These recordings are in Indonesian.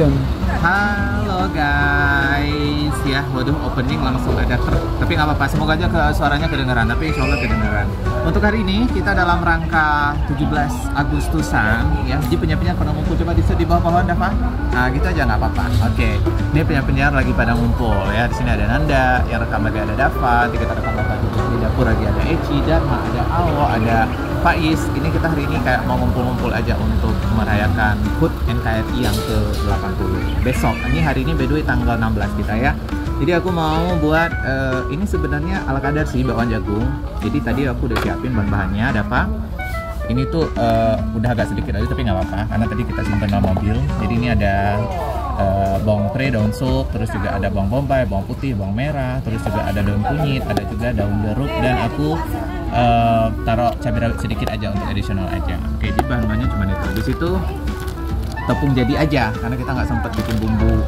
action. Halo guys, ya waduh opening langsung ada truk. Tapi nggak apa-apa, semoga aja suaranya kedengeran. Tapi insya Allah kedengeran. Untuk hari ini kita dalam rangka 17 Agustusan ya. Jadi penyiar-penyiar pada ngumpul, coba di bawah pohon Dava. Nah gitu aja nggak apa-apa. Oke, ini penyiar-penyiar lagi pada ngumpul ya. Di sini ada Nanda, yang rekam lagi ada Dava, kita rekam lagi di dapur lagi ada Eci, Dharma, ada Awo, ada Faiz. Ini kita hari ini kayak mau ngumpul-ngumpul aja untuk merayakan HUT NKRI yang ke-80 besok. Ini hari ini by the way tanggal 16 kita ya. Jadi aku mau buat ini sebenarnya ala kadar sih bakwan jagung. Jadi tadi aku udah siapin bahan-bahannya ada apa? Ini tuh udah agak sedikit aja tapi nggak apa-apa karena tadi kita simpan dalam mobil. Jadi ini ada bawang pre, daun sup, terus juga ada bawang bombay, bawang putih, bawang merah, terus juga ada daun kunyit, ada juga daun jeruk, dan aku taruh cabai rawit sedikit aja untuk additional aja. Oke, jadi bahan-bahannya cuma itu. Di situ tepung jadi aja karena kita nggak sempat bikin bumbu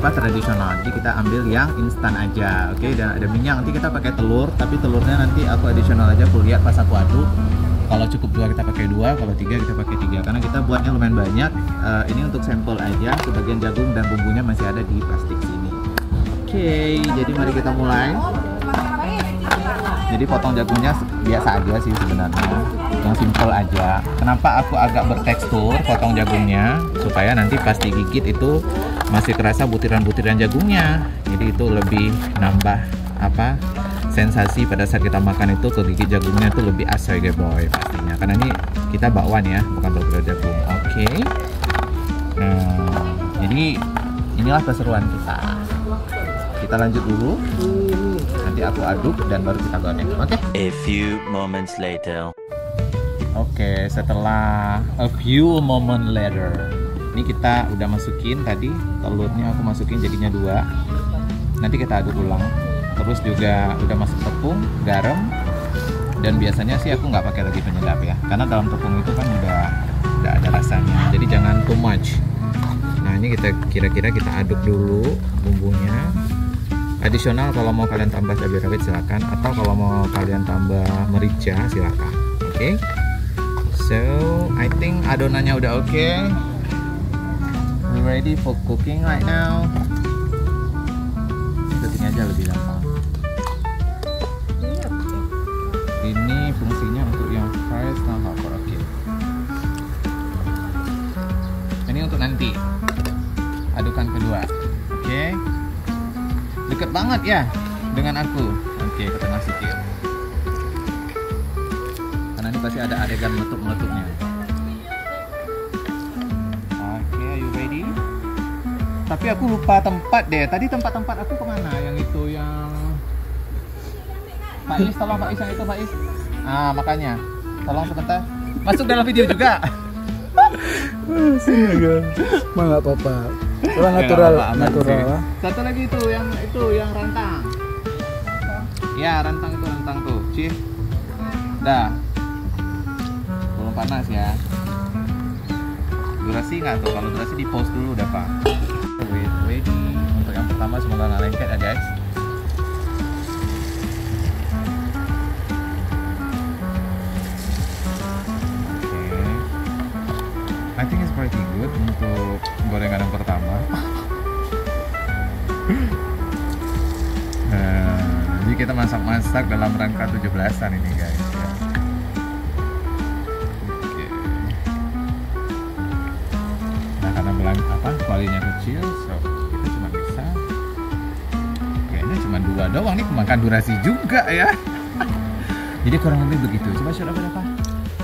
tradisional. Jadi kita ambil yang instan aja. Oke, dan ada minyak. Nanti kita pakai telur, tapi telurnya nanti aku additional aja. Aku lihat pas aku aduk. Kalau cukup 2 kita pakai 2, kalau 3 kita pakai 3 karena kita buatnya lumayan banyak. Ini untuk sampel aja. Sebagian jagung dan bumbunya masih ada di plastik sini. Oke, jadi mari kita mulai. Jadi potong jagungnya biasa aja sih sebenarnya, yang simple aja. Kenapa aku agak bertekstur potong jagungnya? Supaya nanti pas digigit itu masih kerasa butiran-butiran jagungnya. Jadi itu lebih nambah sensasi pada saat kita makan itu, kegigit jagungnya itu lebih asoy boy pastinya. Karena ini kita bakwan ya, bukan bakwan jagung. Oke. Nah, jadi inilah keseruan kita. Kita lanjut dulu. Nanti aku aduk dan baru kita goreng. Oke? A few moments later. Oke, setelah a few moment later. Ini kita udah masukin tadi telurnya, aku masukin jadinya 2. Nanti kita aduk ulang. Terus juga udah masuk tepung, garam, dan biasanya sih aku nggak pakai lagi penyedap ya, karena dalam tepung itu kan udah ada rasanya. Jadi jangan too much. Nah ini kita kira-kira kita aduk dulu bumbunya. Additional kalau mau kalian tambah cabai rawit silakan, atau kalau mau kalian tambah merica silakan. Oke. So I think adonannya udah oke. We ready for cooking right now. Setting aja lebih gampang. Ini fungsinya untuk yang fries nah hopper. Oke. Ini untuk nanti adukan kedua. Oke. Deket banget ya dengan aku. Oke, kita masukin. Karena ini pasti ada adegan meletup-meletupnya. Oke, are you ready? Tapi aku lupa tempat deh. Tadi tempat-tempat aku kemana? Yang itu yang Faiz, tolong Faiz yang itu Faiz. Ah, makanya. Tolong sebentar. Masuk dalam video juga. Sini kan. Mah nggak apa-apa. Natural. Satu lagi itu yang rantang. Ya, rantang tuh. Cih. Dah. Belum panas ya. Durasi nggak tuh? Kalau durasi di pause dulu udah Pak. Wait. Untuk yang pertama semoga nggak lengket ya guys. I think it's pretty good untuk gorengan yang pertama. Jadi kita masak-masak dalam rangka 17-an ini guys ya. Oke. Nah karena kualinya kecil, so kita cuma bisa kayaknya cuma 2 doang nih, makan durasi juga ya. Jadi kurang lebih begitu. Coba share apa?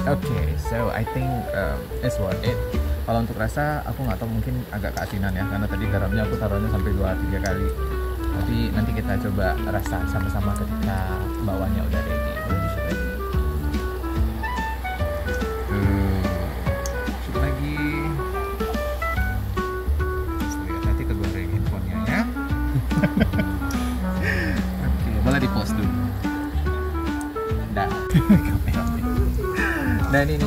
Oke, so I think it's worth it. Kalau untuk rasa, aku nggak tahu, mungkin agak keasinan ya, karena tadi garamnya aku taruhnya sampai 2-3 kali. Tapi nanti kita coba rasa sama-sama ketika bawahnya udah ready. Shoot lagi. Hati-hati kegoreng handphonenya ya. Oke, boleh di post dulu. Dah. Nah nih.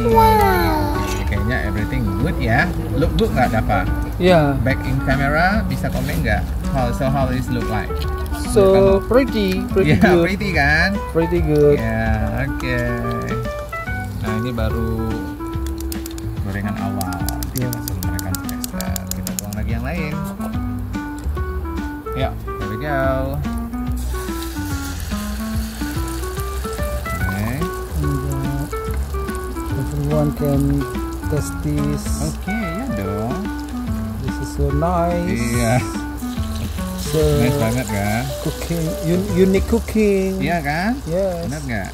Wow. Kayaknya everything good ya. Look good nggak Dava? Yeah. Back in camera bisa komen nggak? How it look like? So pretty yeah, good. Pretty kan? Pretty good. Ya, oke. Nah ini baru gorengan awal. Ya. Langsung menggunakan pressure. Kita tuang lagi yang lain. Yuk, here we go. Okay. Everyone can test this. Oke, ya dong. This is so nice. Iya. So Nice banget kan? cooking, unique cooking. Iya kan? Yes. Benar nggak?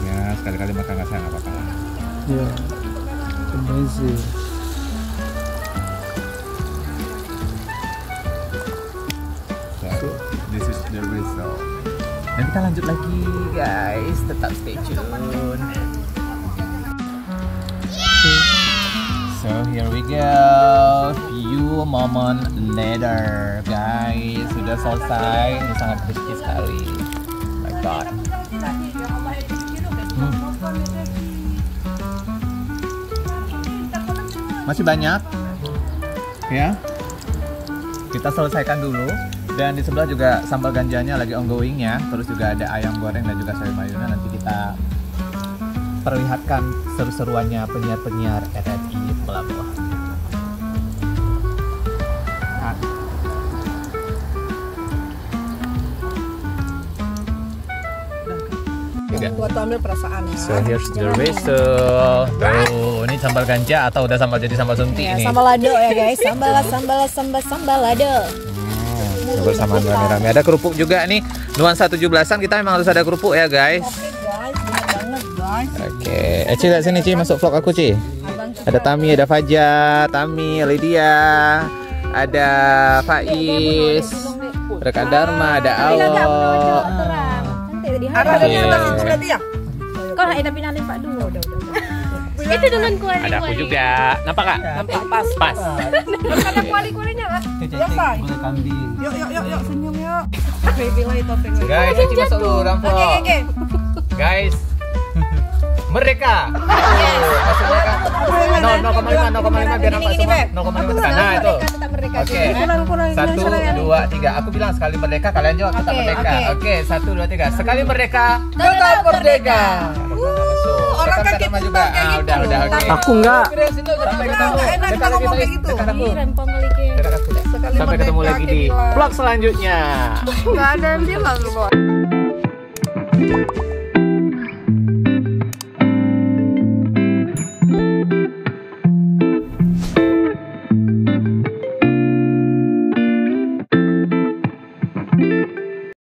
Ya, sekali-kali makan rasa nggak apa-apa. Yeah. Amazing. So, this is the result. Dan kita lanjut lagi guys, tetap stay tune. So here we go, few moment later guys, sudah selesai. Ini sangat crispy sekali. Oh my god. Masih banyak ya, kita selesaikan dulu. Dan di sebelah juga sambal ganjanya lagi ongoing ya. Terus juga ada ayam goreng dan juga sayur mayona. Nanti kita perlihatkan seru-seruannya penyiar-penyiar RRI Pelabuhan. Buat ambil perasaan ya. So here's the result. Tuh, ini sambal ganja atau udah sambal jadi sambal suntik Ya, nih. sambal lado ya guys. Sambal lado. Bersama rame-rame. Ada kerupuk juga nih. Nuansa 17-an kita memang harus ada kerupuk ya guys. Oke guys, bener banget guys. Oke, Ci lihat sini Ci, masuk vlog aku Ci. Ada Tami, ada Fajar, Tami, Lydia, ada Faiz, ada Kak Dharma, ada Awo. Kau nak pinalin Pak Du. Udah. Itu dengan kuali. Ada aku juga. Nampak Kak? Nampak pas. Pas. Ada kuali-kualinya Kak. Biasa. Boleh kambing. Yuk senyum yuk. Pilih topeng. Guys, Ci masuk dulu dalam vlog. Oke. Guys, merdeka. Masuk mereka. 0,5 biar nampak semua. 0,5 tekan. Nah itu. Oke. 1, 2, 3. Aku bilang sekali merdeka, kalian jawab tetap merdeka. Oke, 1, 2, 3. Sekali merdeka, tetap merdeka. Orang Tekan kaget juga. Udah, oke. Aku enggak. Sampai ketemu. Enak Dekat kalau lagi, ngomong kayak Faiz. gitu. Dekat aku. Rempong kali ke. Dekat aku. Sampai ketemu lagi di vlog selanjutnya. Enggak ada yang bilang kok.